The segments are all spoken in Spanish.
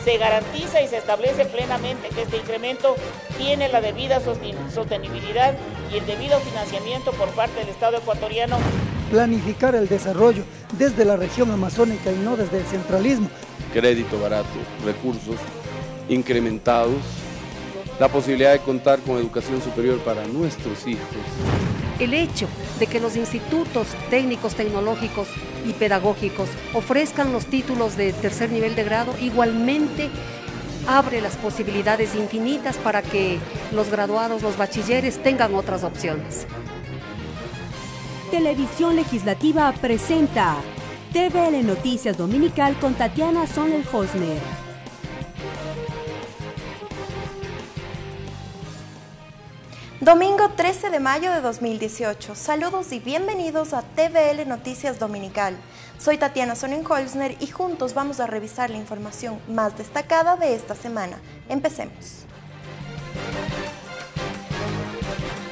Se garantiza y se establece plenamente que este incremento tiene la debida sostenibilidad y el debido financiamiento por parte del Estado ecuatoriano. Planificar el desarrollo desde la región amazónica y no desde el centralismo. Crédito barato, recursos incrementados, la posibilidad de contar con educación superior para nuestros hijos. El hecho de que los institutos técnicos, tecnológicos y pedagógicos ofrezcan los títulos de tercer nivel de grado igualmente abre las posibilidades infinitas para que los graduados, los bachilleres tengan otras opciones. Televisión Legislativa presenta TVL Noticias Dominical con Tatiana Sonel-Hosner. Domingo 13 de mayo de 2018. Saludos y bienvenidos a TVL Noticias Dominical. Soy Tatiana Sonel-Hosner y juntos vamos a revisar la información más destacada de esta semana. Empecemos.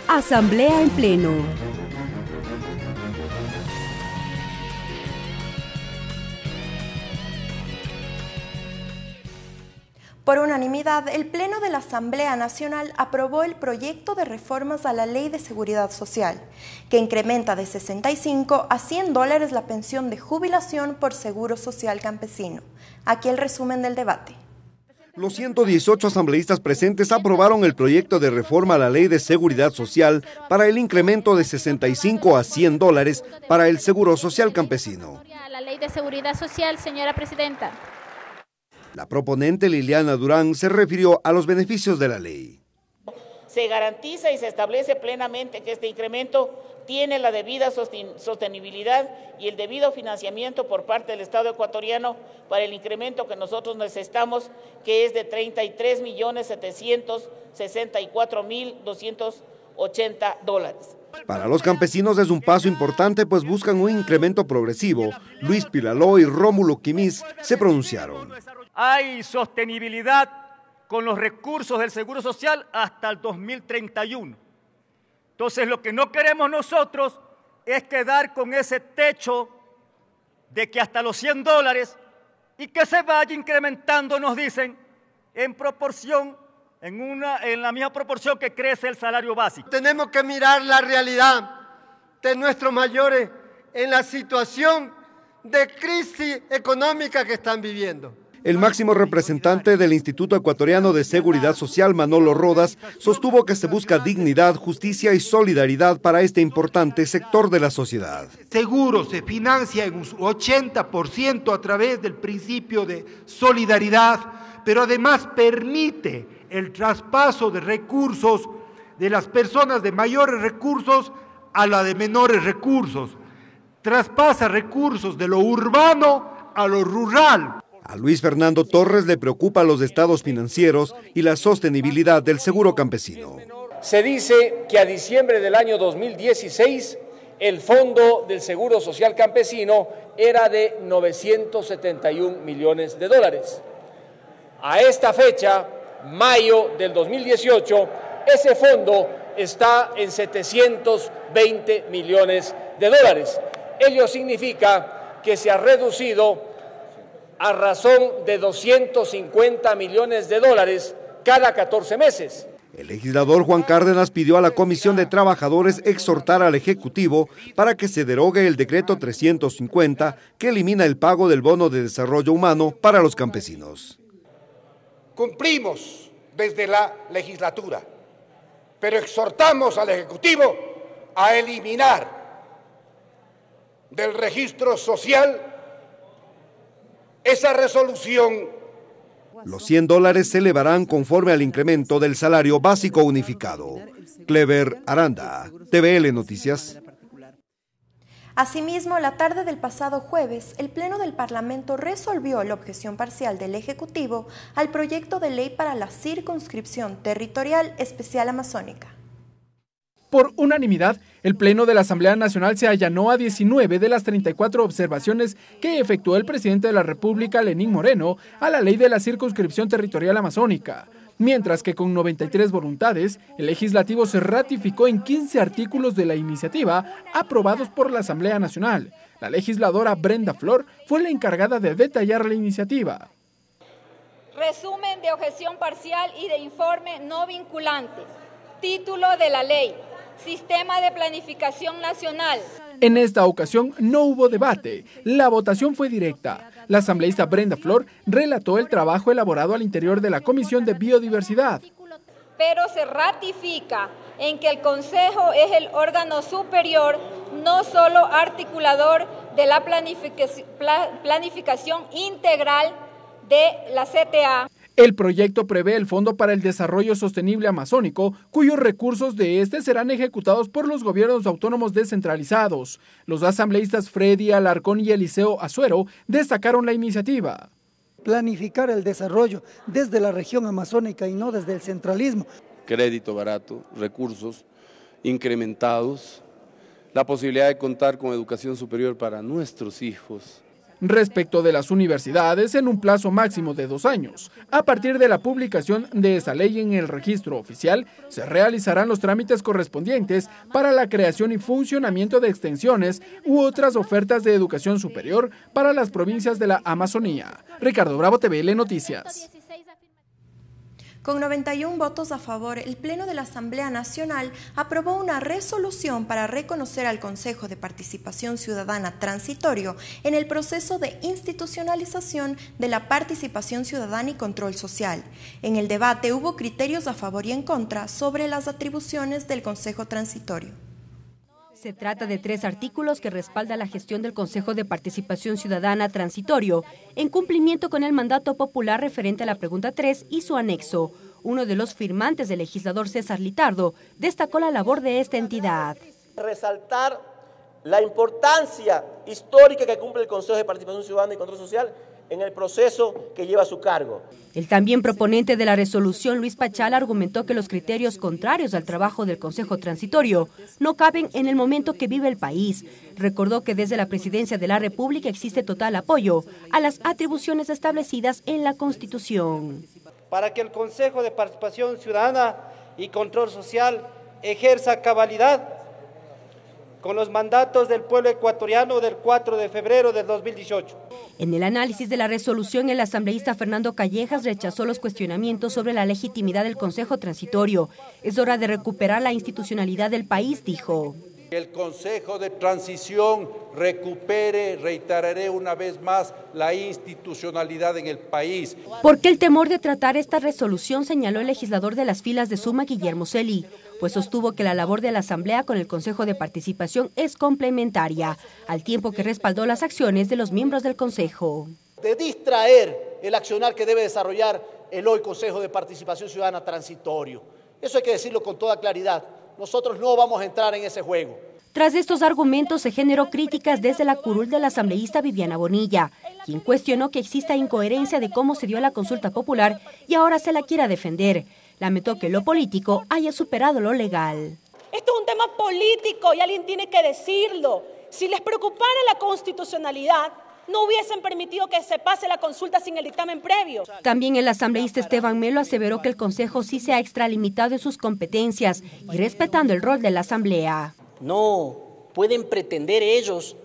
Asamblea en pleno. Por unanimidad, el Pleno de la Asamblea Nacional aprobó el proyecto de reformas a la Ley de Seguridad Social, que incrementa de $65 a $100 la pensión de jubilación por seguro social campesino. Aquí el resumen del debate. Los 118 asambleístas presentes aprobaron el proyecto de reforma a la Ley de Seguridad Social para el incremento de $65 a $100 para el seguro social campesino. La Ley de Seguridad Social, señora Presidenta. La proponente Liliana Durán se refirió a los beneficios de la ley. Se garantiza y se establece plenamente que este incremento tiene la debida sostenibilidad y el debido financiamiento por parte del Estado ecuatoriano para el incremento que nosotros necesitamos, que es de $33.764.280. Para los campesinos es un paso importante, pues buscan un incremento progresivo. Luis Pilaló y Rómulo Quimís se pronunciaron. Hay sostenibilidad con los recursos del Seguro Social hasta el 2031. Entonces, lo que no queremos nosotros es quedar con ese techo de que hasta los $100 y que se vaya incrementando, nos dicen, en proporción, en la misma proporción que crece el salario básico. Tenemos que mirar la realidad de nuestros mayores en la situación de crisis económica que están viviendo. El máximo representante del Instituto Ecuatoriano de Seguridad Social, Manolo Rodas, sostuvo que se busca dignidad, justicia y solidaridad para este importante sector de la sociedad. Seguro se financia en un 80% a través del principio de solidaridad, pero además permite el traspaso de recursos de las personas de mayores recursos a la de menores recursos. Traspasa recursos de lo urbano a lo rural. A Luis Fernando Torres le preocupan los estados financieros y la sostenibilidad del seguro campesino. Se dice que a diciembre del año 2016 el fondo del Seguro Social Campesino era de $971 millones. A esta fecha, mayo del 2018, ese fondo está en $720 millones. Ello significa que se ha reducido a razón de $250 millones cada 14 meses. El legislador Juan Cárdenas pidió a la Comisión de Trabajadores exhortar al Ejecutivo para que se derogue el decreto 350 que elimina el pago del bono de desarrollo humano para los campesinos. Cumplimos desde la legislatura, pero exhortamos al Ejecutivo a eliminar del registro social esa resolución. Los $100 se elevarán conforme al incremento del salario básico unificado. Clever Aranda, TVL Noticias. Asimismo, la tarde del pasado jueves, el Pleno del Parlamento resolvió la objeción parcial del Ejecutivo al proyecto de ley para la circunscripción territorial especial amazónica. Por unanimidad, el Pleno de la Asamblea Nacional se allanó a 19 de las 34 observaciones que efectuó el presidente de la República, Lenín Moreno, a la ley de la circunscripción territorial amazónica, mientras que con 93 voluntades, el legislativo se ratificó en 15 artículos de la iniciativa aprobados por la Asamblea Nacional. La legisladora Brenda Flor fue la encargada de detallar la iniciativa. Resumen de objeción parcial y de informe no vinculante. Título de la ley. Sistema de Planificación Nacional. En esta ocasión no hubo debate, la votación fue directa. La asambleísta Brenda Flor relató el trabajo elaborado al interior de la Comisión de Biodiversidad. Pero se ratifica en que el Consejo es el órgano superior, no solo articulador de la planificación integral de la CTA. El proyecto prevé el Fondo para el Desarrollo Sostenible Amazónico, cuyos recursos de este serán ejecutados por los gobiernos autónomos descentralizados. Los asambleístas Freddy Alarcón y Eliseo Azuero destacaron la iniciativa. Planificar el desarrollo desde la región amazónica y no desde el centralismo. Crédito barato, recursos incrementados, la posibilidad de contar con educación superior para nuestros hijos. Respecto de las universidades, en un plazo máximo de 2 años. A partir de la publicación de esta ley en el registro oficial, se realizarán los trámites correspondientes para la creación y funcionamiento de extensiones u otras ofertas de educación superior para las provincias de la Amazonía. Ricardo Bravo, TVL Noticias. Con 91 votos a favor, el Pleno de la Asamblea Nacional aprobó una resolución para reconocer al Consejo de Participación Ciudadana transitorio en el proceso de institucionalización de la participación ciudadana y control social. En el debate hubo criterios a favor y en contra sobre las atribuciones del Consejo transitorio. Se trata de 3 artículos que respaldan la gestión del Consejo de Participación Ciudadana transitorio, en cumplimiento con el mandato popular referente a la pregunta 3 y su anexo. Uno de los firmantes del legislador César Litardo destacó la labor de esta entidad. Resaltar la importancia histórica que cumple el Consejo de Participación Ciudadana y Control Social en el proceso que lleva a su cargo. El también proponente de la resolución, Luis Pachal, argumentó que los criterios contrarios al trabajo del Consejo Transitorio no caben en el momento que vive el país. Recordó que desde la Presidencia de la República existe total apoyo a las atribuciones establecidas en la Constitución. Para que el Consejo de Participación Ciudadana y Control Social ejerza cabalidad con los mandatos del pueblo ecuatoriano del 4 de febrero del 2018. En el análisis de la resolución, el asambleísta Fernando Callejas rechazó los cuestionamientos sobre la legitimidad del Consejo Transitorio. Es hora de recuperar la institucionalidad del país, dijo. El Consejo de Transición recupere, reiteraré una vez más, la institucionalidad en el país. Porque el temor de tratar esta resolución, señaló el legislador de las filas de Suma, Guillermo Celi, pues sostuvo que la labor de la Asamblea con el Consejo de Participación es complementaria, al tiempo que respaldó las acciones de los miembros del Consejo. De distraer el accionar que debe desarrollar el hoy Consejo de Participación Ciudadana transitorio. Eso hay que decirlo con toda claridad. Nosotros no vamos a entrar en ese juego. Tras estos argumentos se generó críticas desde la curul de la asambleísta Viviana Bonilla, quien cuestionó que exista incoherencia de cómo se dio la consulta popular y ahora se la quiera defender. Lamentó que lo político haya superado lo legal. Esto es un tema político y alguien tiene que decirlo. Si les preocupara la constitucionalidad, no hubiesen permitido que se pase la consulta sin el dictamen previo. También el asambleísta Esteban Melo aseveró que el Consejo sí se ha extralimitado en sus competencias y respetando el rol de la Asamblea. No pueden pretender ellos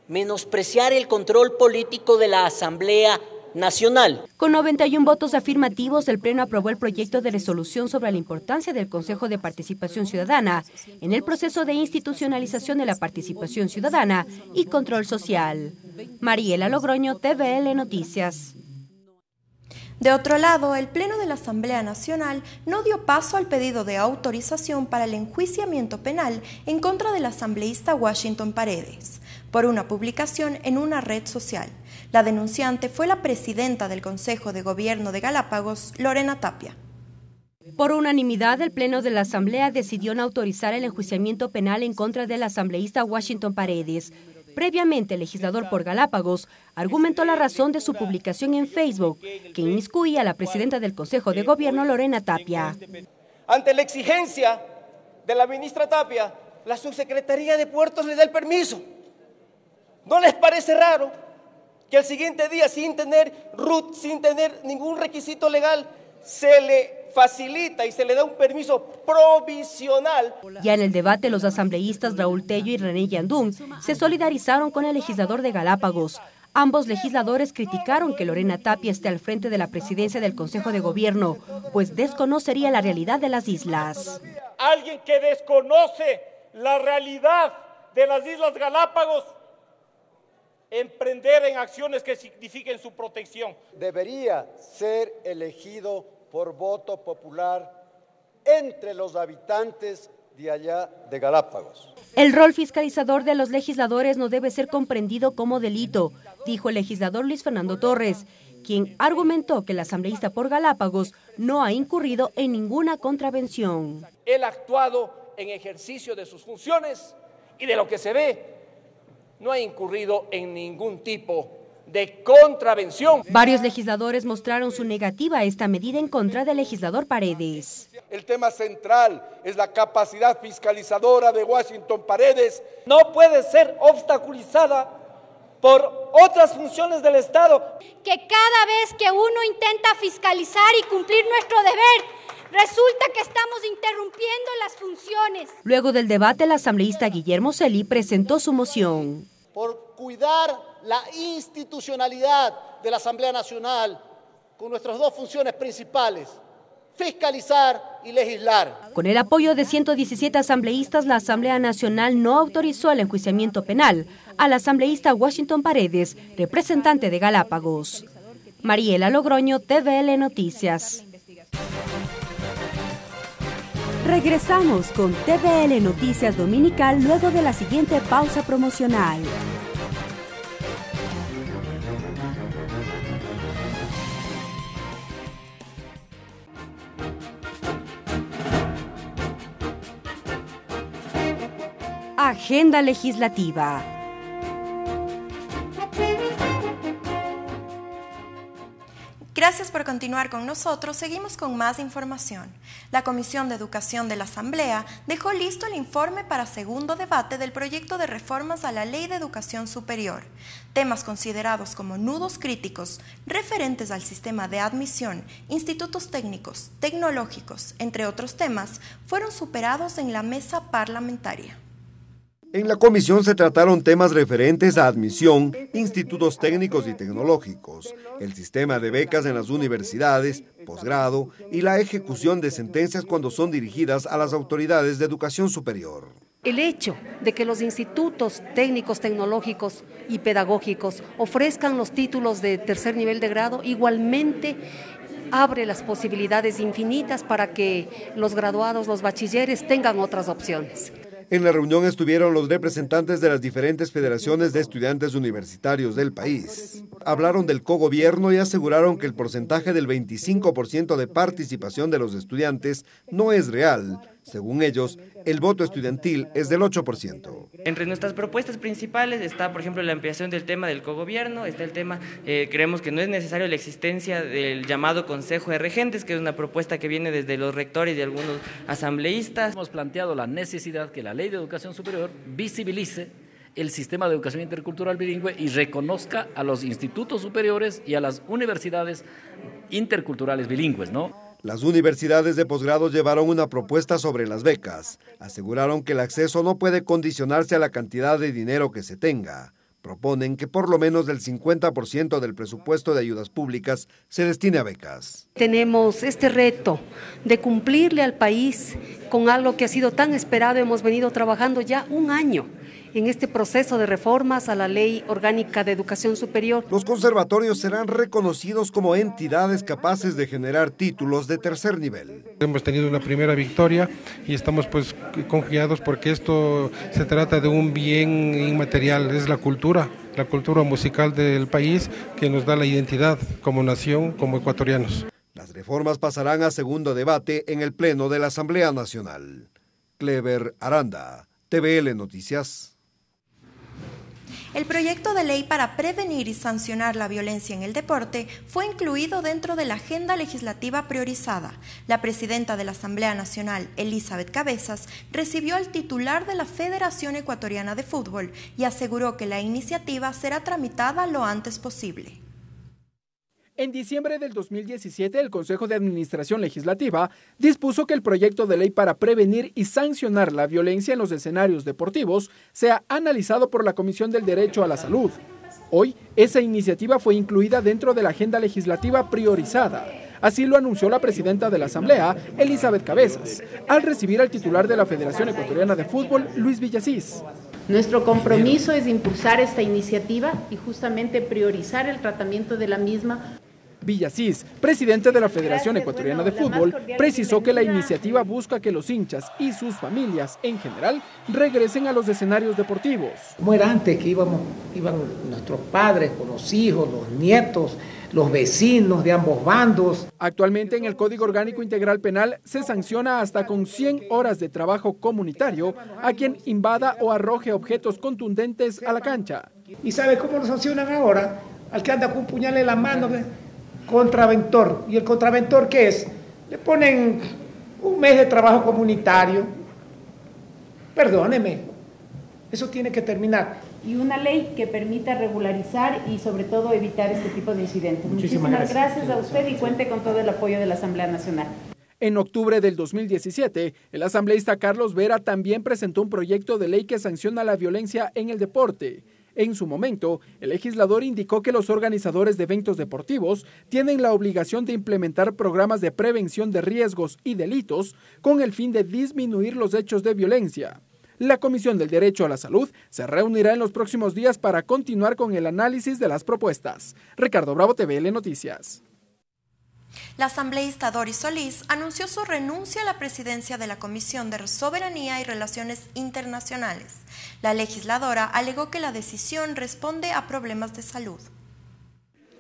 menospreciar el control político de la Asamblea Nacional. Con 91 votos afirmativos, el Pleno aprobó el proyecto de resolución sobre la importancia del Consejo de Participación Ciudadana en el proceso de institucionalización de la participación ciudadana y control social. Mariela Logroño, TVL Noticias. De otro lado, el Pleno de la Asamblea Nacional no dio paso al pedido de autorización para el enjuiciamiento penal en contra del asambleísta Washington Paredes, por una publicación en una red social. La denunciante fue la presidenta del Consejo de Gobierno de Galápagos, Lorena Tapia. Por unanimidad, el Pleno de la Asamblea decidió no autorizar el enjuiciamiento penal en contra del asambleísta Washington Paredes. Previamente, el legislador por Galápagos argumentó la razón de su publicación en Facebook, que inmiscuía a la presidenta del Consejo de Gobierno, Lorena Tapia. Ante la exigencia de la ministra Tapia, la subsecretaría de Puertos le da el permiso. ¿No les parece raro que al siguiente día, sin tener RUT, sin tener ningún requisito legal, se le facilita y se le da un permiso provisional? Ya en el debate, los asambleístas Raúl Tello y René Yandún se solidarizaron con el legislador de Galápagos. Ambos legisladores criticaron que Lorena Tapia esté al frente de la presidencia del Consejo de Gobierno, pues desconocería la realidad de las islas. Alguien que desconoce la realidad de las Islas Galápagos, emprender en acciones que signifiquen su protección. Debería ser elegido por voto popular entre los habitantes de allá de Galápagos. El rol fiscalizador de los legisladores no debe ser comprendido como delito, dijo el legislador Luis Fernando Torres, quien argumentó que el asambleísta por Galápagos no ha incurrido en ninguna contravención. Él ha actuado en ejercicio de sus funciones y de lo que se ve, no ha incurrido en ningún tipo de contravención. Varios legisladores mostraron su negativa a esta medida en contra del legislador Paredes. El tema central es la capacidad fiscalizadora de Washington Paredes. No puede ser obstaculizada por otras funciones del Estado. Que cada vez que uno intenta fiscalizar y cumplir nuestro deber, resulta que estamos interrumpiendo las funciones. Luego del debate, el asambleísta Guillermo Celi presentó su moción. Por cuidar la institucionalidad de la Asamblea Nacional con nuestras dos funciones principales, fiscalizar y legislar. Con el apoyo de 117 asambleístas, la Asamblea Nacional no autorizó el enjuiciamiento penal al asambleísta Washington Paredes, representante de Galápagos. Mariela Logroño, TVL Noticias. Regresamos con TVL Noticias Dominical luego de la siguiente pausa promocional. Agenda legislativa. Gracias por continuar con nosotros. Seguimos con más información. La Comisión de Educación de la Asamblea dejó listo el informe para segundo debate del proyecto de reformas a la Ley de Educación Superior. Temas considerados como nudos críticos, referentes al sistema de admisión, institutos técnicos, tecnológicos, entre otros temas, fueron superados en la mesa parlamentaria. En la comisión se trataron temas referentes a admisión, institutos técnicos y tecnológicos, el sistema de becas en las universidades, posgrado y la ejecución de sentencias cuando son dirigidas a las autoridades de educación superior. El hecho de que los institutos técnicos, tecnológicos y pedagógicos ofrezcan los títulos de tercer nivel de grado igualmente abre las posibilidades infinitas para que los graduados, los bachilleres tengan otras opciones. En la reunión estuvieron los representantes de las diferentes federaciones de estudiantes universitarios del país. Hablaron del cogobierno y aseguraron que el porcentaje del 25% de participación de los estudiantes no es real. Según ellos, el voto estudiantil es del 8%. Entre nuestras propuestas principales está, por ejemplo, la ampliación del tema del cogobierno, está el tema, creemos que no es necesario la existencia del llamado Consejo de Regentes, que es una propuesta que viene desde los rectores y algunos asambleístas. Hemos planteado la necesidad que la Ley de Educación Superior visibilice el sistema de educación intercultural bilingüe y reconozca a los institutos superiores y a las universidades interculturales bilingües, ¿no? Las universidades de posgrado llevaron una propuesta sobre las becas. Aseguraron que el acceso no puede condicionarse a la cantidad de dinero que se tenga. Proponen que por lo menos del 50% del presupuesto de ayudas públicas se destine a becas. Tenemos este reto de cumplirle al país con algo que ha sido tan esperado. Hemos venido trabajando ya un año en este proceso de reformas a la Ley Orgánica de Educación Superior. Los conservatorios serán reconocidos como entidades capaces de generar títulos de tercer nivel. Hemos tenido una primera victoria y estamos pues confiados porque esto se trata de un bien inmaterial, es la cultura musical del país que nos da la identidad como nación, como ecuatorianos. Las reformas pasarán a segundo debate en el Pleno de la Asamblea Nacional. Clever Aranda, TVL Noticias. El proyecto de ley para prevenir y sancionar la violencia en el deporte fue incluido dentro de la agenda legislativa priorizada. La presidenta de la Asamblea Nacional, Elizabeth Cabezas, recibió al titular de la Federación Ecuatoriana de Fútbol y aseguró que la iniciativa será tramitada lo antes posible. En diciembre del 2017, el Consejo de Administración Legislativa dispuso que el proyecto de ley para prevenir y sancionar la violencia en los escenarios deportivos sea analizado por la Comisión del Derecho a la Salud. Hoy, esa iniciativa fue incluida dentro de la agenda legislativa priorizada. Así lo anunció la presidenta de la Asamblea, Elizabeth Cabezas, al recibir al titular de la Federación Ecuatoriana de Fútbol, Luis Villasís. Nuestro compromiso es impulsar esta iniciativa y justamente priorizar el tratamiento de la misma. Villasís, presidente de la Federación Ecuatoriana de Fútbol, precisó que la iniciativa busca que los hinchas y sus familias en general regresen a los escenarios deportivos. Como era antes, que iban nuestros padres con los hijos, los nietos, los vecinos de ambos bandos. Actualmente en el Código Orgánico Integral Penal se sanciona hasta con 100 horas de trabajo comunitario a quien invada o arroje objetos contundentes a la cancha. ¿Y sabe cómo lo sancionan ahora? Al que anda con un puñal en la mano, contraventor. ¿Y el contraventor qué es? Le ponen un mes de trabajo comunitario. Perdóneme, eso tiene que terminar. Y una ley que permita regularizar y sobre todo evitar este tipo de incidentes. Muchísimas gracias a usted y cuente con todo el apoyo de la Asamblea Nacional. En octubre del 2017, el asambleísta Carlos Vera también presentó un proyecto de ley que sanciona la violencia en el deporte. En su momento, el legislador indicó que los organizadores de eventos deportivos tienen la obligación de implementar programas de prevención de riesgos y delitos con el fin de disminuir los hechos de violencia. La Comisión del Derecho a la Salud se reunirá en los próximos días para continuar con el análisis de las propuestas. Ricardo Bravo, TVL Noticias. La asambleísta Doris Solís anunció su renuncia a la presidencia de la Comisión de Soberanía y Relaciones Internacionales. La legisladora alegó que la decisión responde a problemas de salud.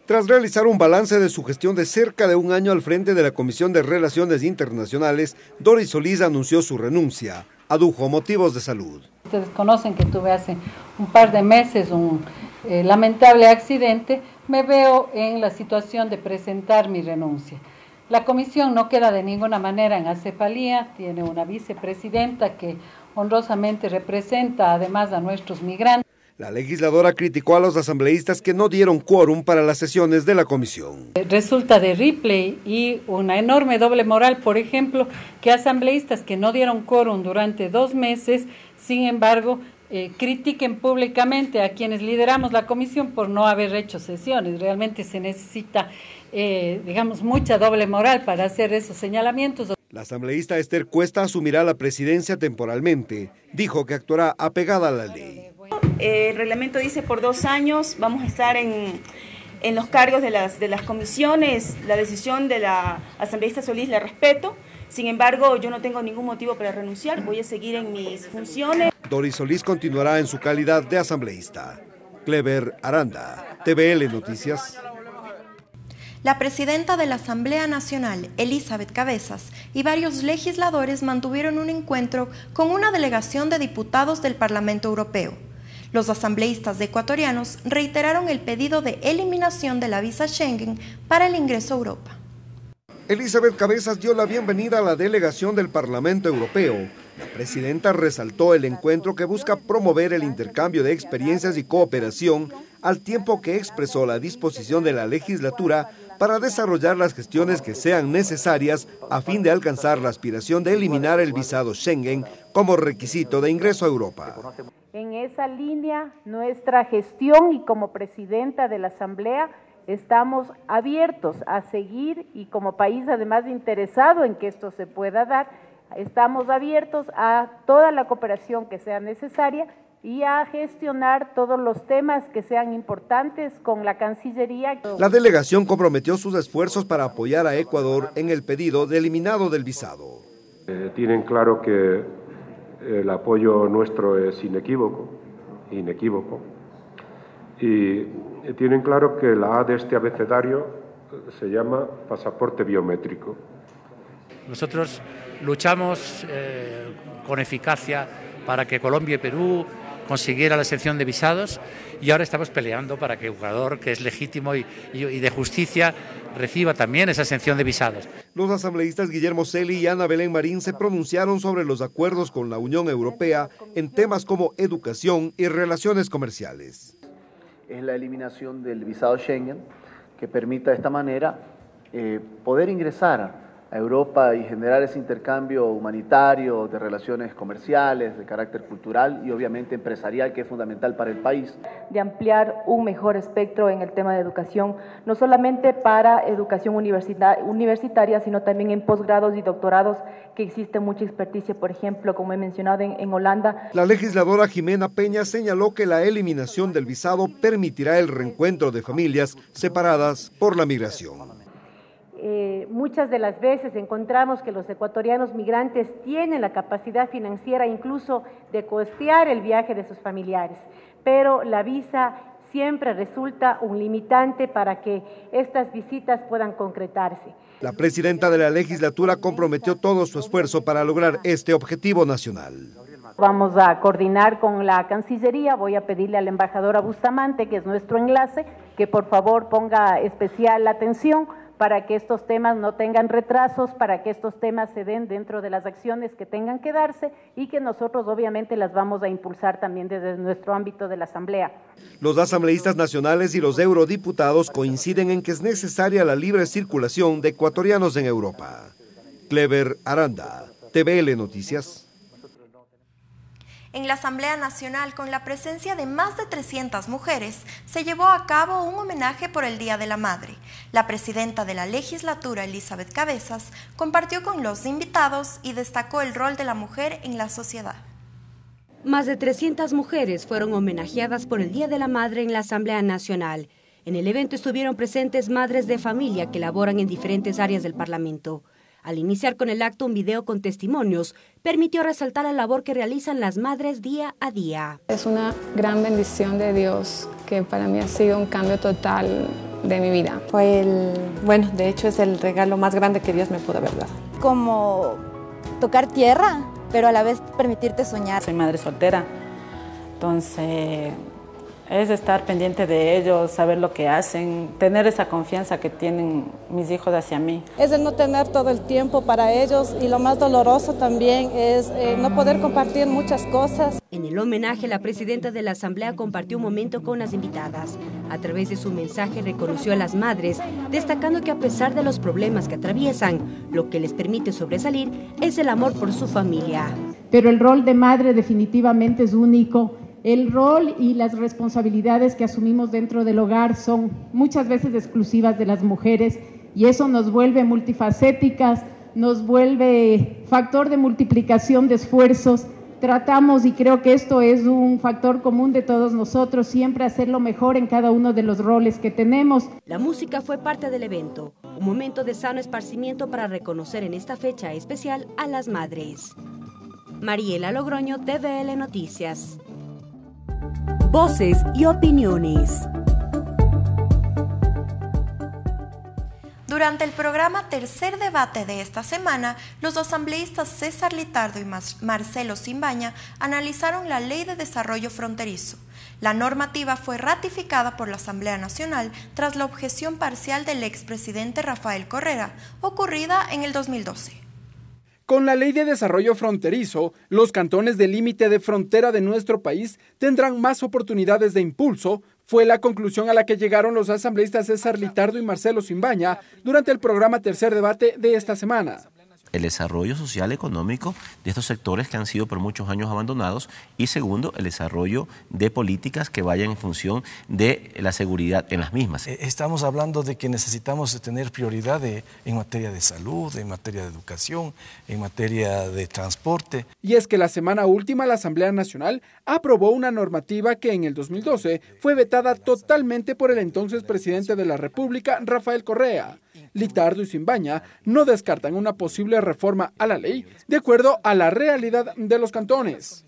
Tras realizar un balance de su gestión de cerca de un año al frente de la Comisión de Relaciones Internacionales, Doris Solís anunció su renuncia. Adujo motivos de salud. Ustedes conocen que tuve hace un par de meses un lamentable accidente. Me veo en la situación de presentar mi renuncia. La comisión no queda de ninguna manera en acefalía, tiene una vicepresidenta que honrosamente representa además a nuestros migrantes. La legisladora criticó a los asambleístas que no dieron quórum para las sesiones de la comisión. Resulta de replay y una enorme doble moral, por ejemplo, que asambleístas que no dieron quórum durante 2 meses, sin embargo, critiquen públicamente a quienes lideramos la comisión por no haber hecho sesiones. Realmente se necesita, mucha doble moral para hacer esos señalamientos. La asambleísta Esther Cuesta asumirá la presidencia temporalmente. Dijo que actuará apegada a la ley. El reglamento dice por 2 años vamos a estar en los cargos de las comisiones. La decisión de la asambleísta Solís la respeto. Sin embargo, yo no tengo ningún motivo para renunciar. Voy a seguir en mis funciones. Doris Solís continuará en su calidad de asambleísta. Clever Aranda, TVL Noticias. La presidenta de la Asamblea Nacional, Elizabeth Cabezas, y varios legisladores mantuvieron un encuentro con una delegación de diputados del Parlamento Europeo. Los asambleístas ecuatorianos reiteraron el pedido de eliminación de la visa Schengen para el ingreso a Europa. Elizabeth Cabezas dio la bienvenida a la delegación del Parlamento Europeo. La presidenta resaltó el encuentro que busca promover el intercambio de experiencias y cooperación, al tiempo que expresó la disposición de la legislatura para desarrollar las gestiones que sean necesarias a fin de alcanzar la aspiración de eliminar el visado Schengen como requisito de ingreso a Europa. En esa línea, nuestra gestión y como presidenta de la Asamblea estamos abiertos a seguir y como país además interesado en que esto se pueda dar, estamos abiertos a toda la cooperación que sea necesaria y a gestionar todos los temas que sean importantes con la Cancillería. La delegación comprometió sus esfuerzos para apoyar a Ecuador en el pedido de eliminado del visado. Tienen claro que el apoyo nuestro es inequívoco, y tienen claro que la A de este abecedario se llama pasaporte biométrico. Nosotros luchamos con eficacia para que Colombia y Perú consiguiera la exención de visados y ahora estamos peleando para que Ecuador, que es legítimo y de justicia, reciba también esa exención de visados. Los asambleístas Guillermo Celi y Ana Belén Marín se pronunciaron sobre los acuerdos con la Unión Europea en temas como educación y relaciones comerciales. Es la eliminación del visado Schengen, que permita de esta manera poder ingresar Europa y generar ese intercambio humanitario, de relaciones comerciales, de carácter cultural y obviamente empresarial, que es fundamental para el país. De ampliar un mejor espectro en el tema de educación, no solamente para educación universitaria, sino también en posgrados y doctorados, que existe mucha experticia, por ejemplo, como he mencionado en Holanda. La legisladora Jimena Peña señaló que la eliminación del visado permitirá el reencuentro de familias separadas por la migración. Muchas de las veces encontramos que los ecuatorianos migrantes tienen la capacidad financiera incluso de costear el viaje de sus familiares, pero la visa siempre resulta un limitante para que estas visitas puedan concretarse. La presidenta de la legislatura comprometió todo su esfuerzo para lograr este objetivo nacional. Vamos a coordinar con la Cancillería, voy a pedirle al embajador Bustamante, que es nuestro enlace, que por favor ponga especial atención para que estos temas no tengan retrasos, para que estos temas se den dentro de las acciones que tengan que darse y que nosotros obviamente las vamos a impulsar también desde nuestro ámbito de la Asamblea. Los asambleístas nacionales y los eurodiputados coinciden en que es necesaria la libre circulación de ecuatorianos en Europa. Clever Aranda, TVL Noticias. En la Asamblea Nacional, con la presencia de más de 300 mujeres, se llevó a cabo un homenaje por el Día de la Madre. La presidenta de la legislatura, Elizabeth Cabezas, compartió con los invitados y destacó el rol de la mujer en la sociedad. Más de 300 mujeres fueron homenajeadas por el Día de la Madre en la Asamblea Nacional. En el evento estuvieron presentes madres de familia que laboran en diferentes áreas del Parlamento. Al iniciar con el acto un video con testimonios, permitió resaltar la labor que realizan las madres día a día. Es una gran bendición de Dios que para mí ha sido un cambio total de mi vida. De hecho es el regalo más grande que Dios me pudo haber dado. Como tocar tierra, pero a la vez permitirte soñar. Soy madre soltera, entonces es estar pendiente de ellos, saber lo que hacen, tener esa confianza que tienen mis hijos hacia mí. Es el no tener todo el tiempo para ellos y lo más doloroso también es no poder compartir muchas cosas. En el homenaje, la presidenta de la Asamblea compartió un momento con las invitadas. A través de su mensaje reconoció a las madres, destacando que a pesar de los problemas que atraviesan, lo que les permite sobresalir es el amor por su familia. Pero el rol de madre definitivamente es único. El rol y las responsabilidades que asumimos dentro del hogar son muchas veces exclusivas de las mujeres y eso nos vuelve multifacéticas, nos vuelve factor de multiplicación de esfuerzos. Tratamos, y creo que esto es un factor común de todos nosotros, siempre hacerlo mejor en cada uno de los roles que tenemos. La música fue parte del evento, un momento de sano esparcimiento para reconocer en esta fecha especial a las madres. Mariela Logroño, TVL Noticias. Voces y opiniones. Durante el programa Tercer Debate de esta semana, los asambleístas César Litardo y Marcelo Simbaña analizaron la Ley de Desarrollo Fronterizo. La normativa fue ratificada por la Asamblea Nacional tras la objeción parcial del expresidente Rafael Correa, ocurrida en el 2012. Con la Ley de Desarrollo Fronterizo, los cantones del límite de frontera de nuestro país tendrán más oportunidades de impulso, fue la conclusión a la que llegaron los asambleístas César Litardo y Marcelo Simbaña durante el programa Tercer Debate de esta semana. El desarrollo social económico de estos sectores que han sido por muchos años abandonados y segundo, el desarrollo de políticas que vayan en función de la seguridad en las mismas. Estamos hablando de que necesitamos tener prioridad en materia de salud, en materia de educación, en materia de transporte. Y es que la semana última la Asamblea Nacional aprobó una normativa que en el 2012 fue vetada totalmente por el entonces presidente de la República, Rafael Correa. Litardo y Simbaña no descartan una posible reforma a la ley de acuerdo a la realidad de los cantones.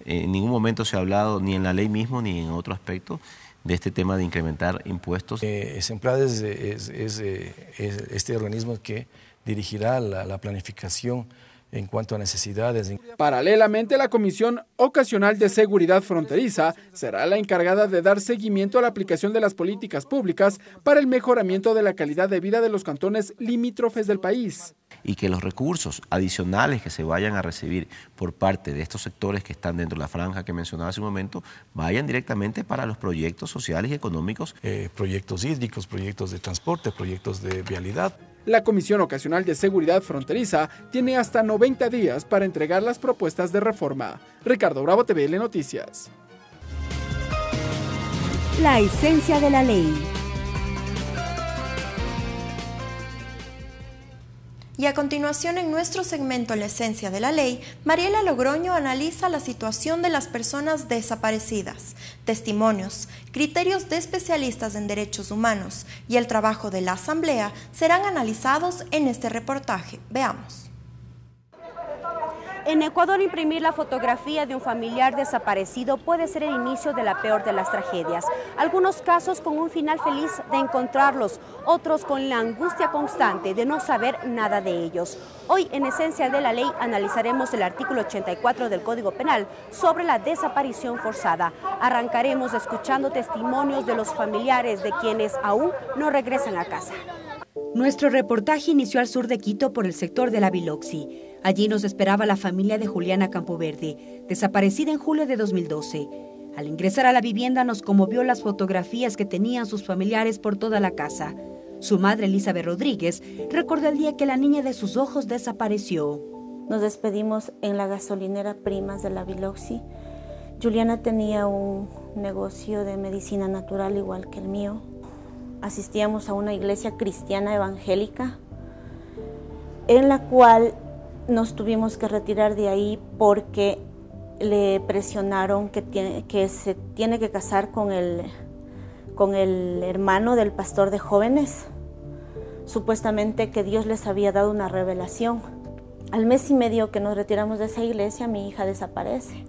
En ningún momento se ha hablado ni en la ley mismo ni en otro aspecto de este tema de incrementar impuestos. Semprad es este organismo que dirigirá la planificación en cuanto a necesidades. Paralelamente, la Comisión Ocasional de Seguridad Fronteriza será la encargada de dar seguimiento a la aplicación de las políticas públicas para el mejoramiento de la calidad de vida de los cantones limítrofes del país. Y que los recursos adicionales que se vayan a recibir por parte de estos sectores que están dentro de la franja que mencionaba hace un momento, vayan directamente para los proyectos sociales y económicos. Proyectos hídricos, proyectos de transporte, proyectos de vialidad. La Comisión Ocasional de Seguridad Fronteriza tiene hasta 90 días para entregar las propuestas de reforma. Ricardo Bravo, TVL Noticias. La esencia de la ley. Y a continuación, en nuestro segmento La esencia de la ley, Mariela Logroño analiza la situación de las personas desaparecidas, testimonios, criterios de especialistas en derechos humanos y el trabajo de la Asamblea serán analizados en este reportaje. Veamos. En Ecuador, imprimir la fotografía de un familiar desaparecido puede ser el inicio de la peor de las tragedias. Algunos casos con un final feliz de encontrarlos, otros con la angustia constante de no saber nada de ellos. Hoy, en Esencia de la Ley, analizaremos el artículo 84 del Código Penal sobre la desaparición forzada. Arrancaremos escuchando testimonios de los familiares de quienes aún no regresan a casa. Nuestro reportaje inició al sur de Quito por el sector de la Biloxi. Allí nos esperaba la familia de Juliana Campoverde, desaparecida en julio de 2012. Al ingresar a la vivienda nos conmovió las fotografías que tenían sus familiares por toda la casa. Su madre, Elizabeth Rodríguez, recordó el día que la niña de sus ojos desapareció. Nos despedimos en la gasolinera Primas de la Biloxi. Juliana tenía un negocio de medicina natural igual que el mío. Asistíamos a una iglesia cristiana evangélica en la cual nos tuvimos que retirar de ahí porque le presionaron que se tiene que casar con el hermano del pastor de jóvenes, supuestamente que Dios les había dado una revelación. Al mes y medio que nos retiramos de esa iglesia, mi hija desaparece.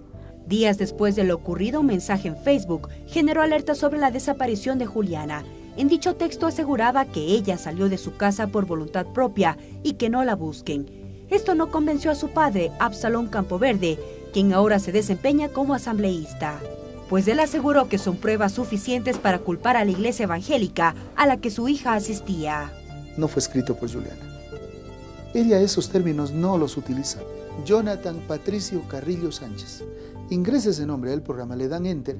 Días después de lo ocurrido, un mensaje en Facebook generó alerta sobre la desaparición de Juliana. En dicho texto aseguraba que ella salió de su casa por voluntad propia y que no la busquen. Esto no convenció a su padre, Absalón Campoverde, quien ahora se desempeña como asambleísta, pues él aseguró que son pruebas suficientes para culpar a la iglesia evangélica a la que su hija asistía. No fue escrito por Juliana. Ella esos términos no los utiliza. Jonathan Patricio Carrillo Sánchez. Ingresa ese nombre al programa, le dan Enter,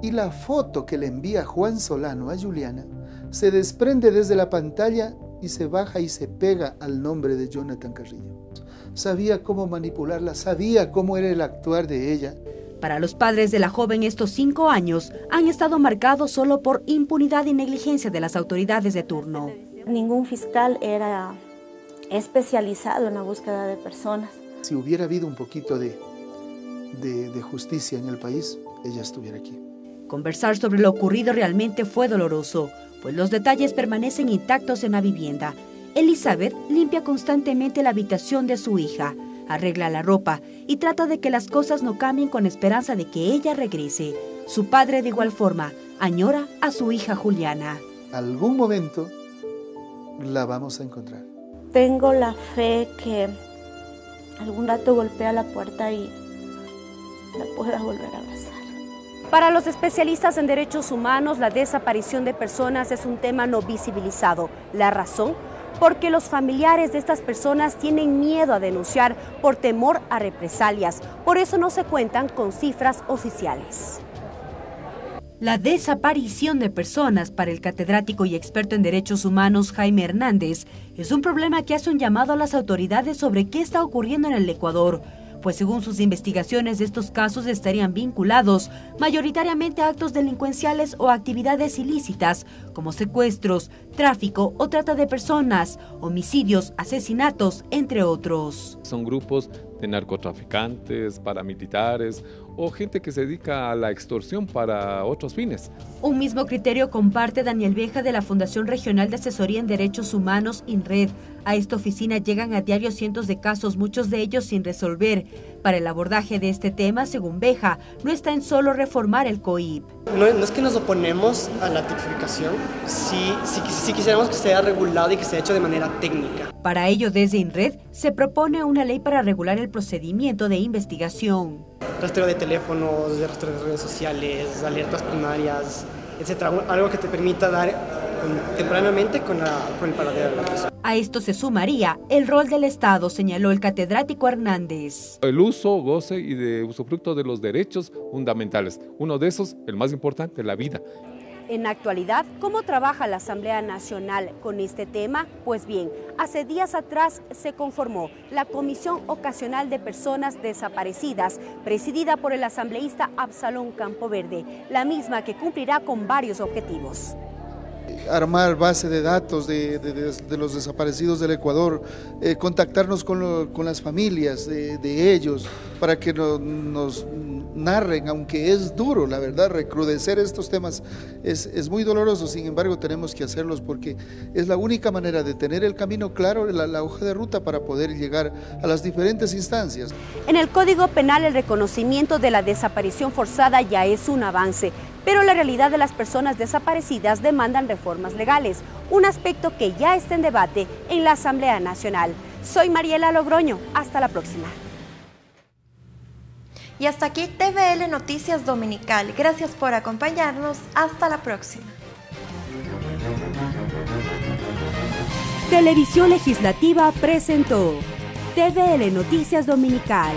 y la foto que le envía Juan Solano a Juliana se desprende desde la pantalla y se baja y se pega al nombre de Jonathan Carrillo. Sabía cómo manipularla, sabía cómo era el actuar de ella. Para los padres de la joven, estos 5 años han estado marcados solo por impunidad y negligencia de las autoridades de turno. Ningún fiscal era especializado en la búsqueda de personas. Si hubiera habido un poquito de justicia en el país, ella estuviera aquí. Conversar sobre lo ocurrido realmente fue doloroso, pues los detalles permanecen intactos en la vivienda. Elizabeth limpia constantemente la habitación de su hija, arregla la ropa y trata de que las cosas no cambien con esperanza de que ella regrese. Su padre, de igual forma, añora a su hija Juliana. Algún momento la vamos a encontrar. Tengo la fe que algún rato golpea la puerta y la pueda volver a abrazar. Para los especialistas en derechos humanos, la desaparición de personas es un tema no visibilizado. La razón, porque los familiares de estas personas tienen miedo a denunciar por temor a represalias. Por eso no se cuentan con cifras oficiales. La desaparición de personas para el catedrático y experto en derechos humanos Jaime Hernández es un problema que hace un llamado a las autoridades sobre qué está ocurriendo en el Ecuador, pues según sus investigaciones estos casos estarían vinculados mayoritariamente a actos delincuenciales o actividades ilícitas como secuestros, tráfico o trata de personas, homicidios, asesinatos, entre otros. Son grupos de narcotraficantes, paramilitares o gente que se dedica a la extorsión para otros fines. Un mismo criterio comparte Daniel Beja de la Fundación Regional de Asesoría en Derechos Humanos, INRED. A esta oficina llegan a diario cientos de casos, muchos de ellos sin resolver. Para el abordaje de este tema, según Beja, no está en solo reformar el COIP. No es que nos oponemos a la tipificación, sí quisiéramos que sea regulado y que sea hecho de manera técnica. Para ello, desde INRED se propone una ley para regular el procedimiento de investigación. Rastreo de teléfonos, rastreo de redes sociales, alertas primarias, etcétera. Algo que te permita dar tempranamente con el paradero de la persona. A esto se sumaría el rol del Estado, señaló el catedrático Hernández. El uso, goce y de usufructo de los derechos fundamentales. Uno de esos, el más importante, la vida. En la actualidad, ¿cómo trabaja la Asamblea Nacional con este tema? Pues bien, hace días atrás se conformó la Comisión Ocasional de Personas Desaparecidas, presidida por el asambleísta Absalón Campoverde, la misma que cumplirá con varios objetivos. Armar base de datos de los desaparecidos del Ecuador, contactarnos con las familias de ellos para que nos narren, aunque es duro, la verdad, recrudecer estos temas es muy doloroso, sin embargo tenemos que hacerlos porque es la única manera de tener el camino claro, la hoja de ruta para poder llegar a las diferentes instancias. En el Código Penal el reconocimiento de la desaparición forzada ya es un avance, pero la realidad de las personas desaparecidas demandan reformas legales, un aspecto que ya está en debate en la Asamblea Nacional. Soy Mariela Logroño, hasta la próxima. Y hasta aquí TVL Noticias Dominical. Gracias por acompañarnos. Hasta la próxima. Televisión Legislativa presentó TVL Noticias Dominical.